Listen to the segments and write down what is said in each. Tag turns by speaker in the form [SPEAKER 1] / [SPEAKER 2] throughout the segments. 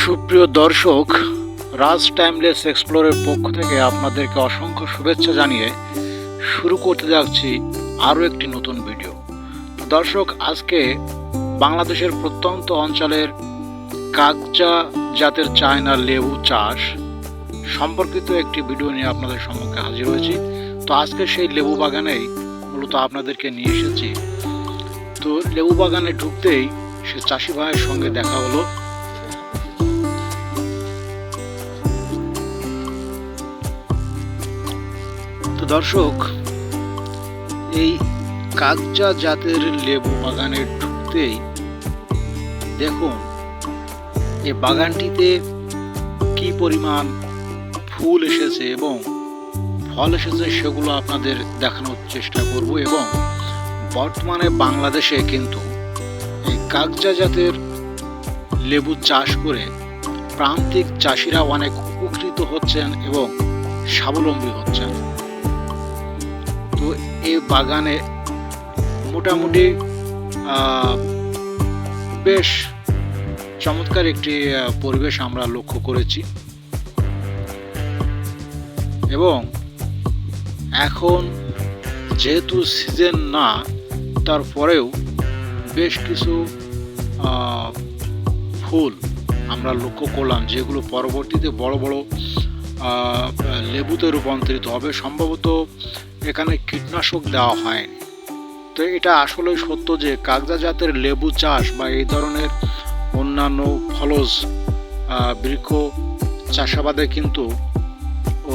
[SPEAKER 1] সুপ্রিয় দর্শক, রাজ টাইমলেস এক্সপ্লোরের পক্ষ থেকে আপনাদেরকে অসংখ্য শুভেচ্ছা জানিয়ে শুরু করতে যাচ্ছি আরও একটি নতুন ভিডিও। দর্শক, আজকে বাংলাদেশের প্রত্যন্ত অঞ্চলের কাগজা জাতের চায়না লেবু চাষ সম্পর্কিত একটি ভিডিও নিয়ে আপনাদের সম্মুখে হাজির হয়েছি। তো আজকে সেই লেবু বাগানেই মূলত আপনাদেরকে নিয়ে এসেছি। তো লেবু বাগানে ঢুকতেই সে চাষি ভাইয়ের সঙ্গে দেখা হলো। তো দর্শক, এই কাগজা জাতের লেবু বাগানে ঢুকতেই দেখুন এই বাগানটিতে কি পরিমাণ ফুল এসেছে এবং ফল এসেছে সেগুলো আপনাদের দেখানোর চেষ্টা করব। এবং বর্তমানে বাংলাদেশে কিন্তু এই কাগজা জাতের লেবু চাষ করে প্রান্তিক চাষিরা অনেক উপকৃত হচ্ছেন এবং স্বাবলম্বী হচ্ছেন। তো এই বাগানে মোটামুটি বেশ চমৎকার একটি পরিবেশ আমরা লক্ষ্য করেছি। এবং এখন যেহেতু সিজন না, তারপরেও বেশ কিছু ফুল আমরা লক্ষ্য করলাম যেগুলো পরবর্তীতে বড় বড় লেবুতে রূপান্তরিত হবে। সম্ভবত এখানে কীটনাশক দেওয়া হয়নি। তো এটা আসলে সত্য যে কাগজা জাতের লেবু চাষ বা এই ধরনের অন্যান্য ফলজ বৃক্ষ চাষাবাদে কিন্তু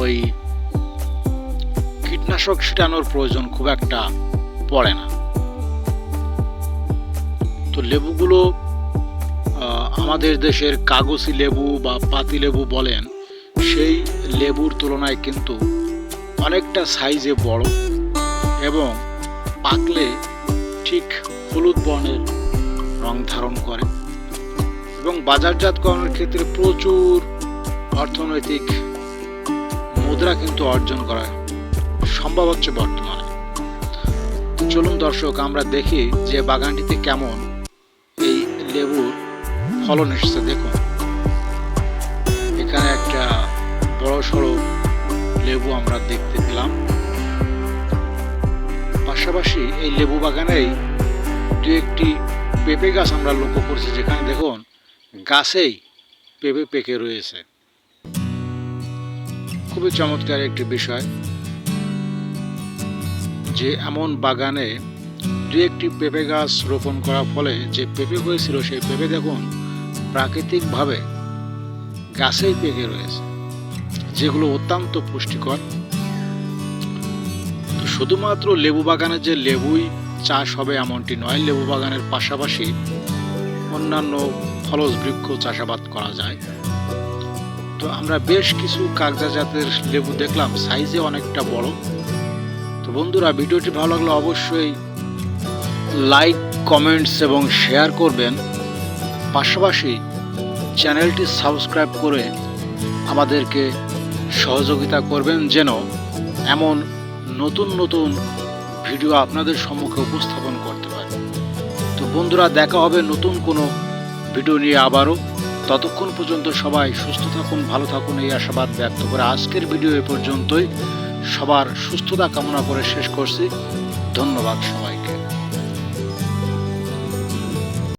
[SPEAKER 1] ওই কীটনাশক ছিটানোর প্রয়োজন খুব একটা পড়ে না। তো লেবুগুলো আমাদের দেশের কাগজি লেবু বা পাতি লেবু বলেন, সেই লেবুর তুলনায় কিন্তু অনেকটা সাইজে বড় এবং পাকলে ঠিক হলুদ বর্ণের রং ধারণ করে এবং বাজারজাতকরণের ক্ষেত্রে প্রচুর অর্থনৈতিক মুদ্রা কিন্তু অর্জন করা সম্ভব হচ্ছে বর্তমানে। চলুন দর্শক, আমরা দেখি যে বাগানটিতে কেমন এই লেবুর ফলন এসেছে। দেখুন, এখানে একটা বড় সড়ো লেবু আমরা দেখতে পেলাম। পাশাপাশি এই লেবু বাগানেই দু একটি পেঁপে গাছ আমরা লক্ষ্য করছি, যেখানে দেখুন গাছেই পেঁপে পেকে রয়েছে। খুবই চমৎকার একটি বিষয় যে এমন বাগানে দু একটি পেঁপে গাছ রোপণ করার ফলে যে পেঁপে হয়েছিল সেই পেঁপে দেখুন প্রাকৃতিকভাবে গাছেই পেকে রয়েছে, যেগুলো অত্যন্ত পুষ্টিকর। তো শুধুমাত্র লেবু বাগানে যে লেবুই চাষ হবে এমনটি নয়, লেবু বাগানের পাশাপাশি অন্যান্য ফলজ বৃক্ষ চাষাবাদ করা যায়। তো আমরা বেশ কিছু কাগজা জাতের লেবু দেখলাম, সাইজে অনেকটা বড়। তো বন্ধুরা, ভিডিওটি ভালো লাগলে অবশ্যই লাইক, কমেন্টস এবং শেয়ার করবেন। পাশাপাশি চ্যানেলটি সাবস্ক্রাইব করে আমাদেরকে সহযোগিতা করবেন যেন এমন নতুন নতুন ভিডিও আপনাদের সম্মুখে উপস্থাপন করতে পারি। তো বন্ধুরা, দেখা হবে নতুন কোনো ভিডিও নিয়ে আবারও। ততক্ষণ পর্যন্ত সবাই সুস্থ থাকুন, ভালো থাকুন এই আশাবাদ ব্যক্ত করে আজকের ভিডিও এ পর্যন্তই। সবার সুস্থতা কামনা করে শেষ করছি। ধন্যবাদ সবাইকে।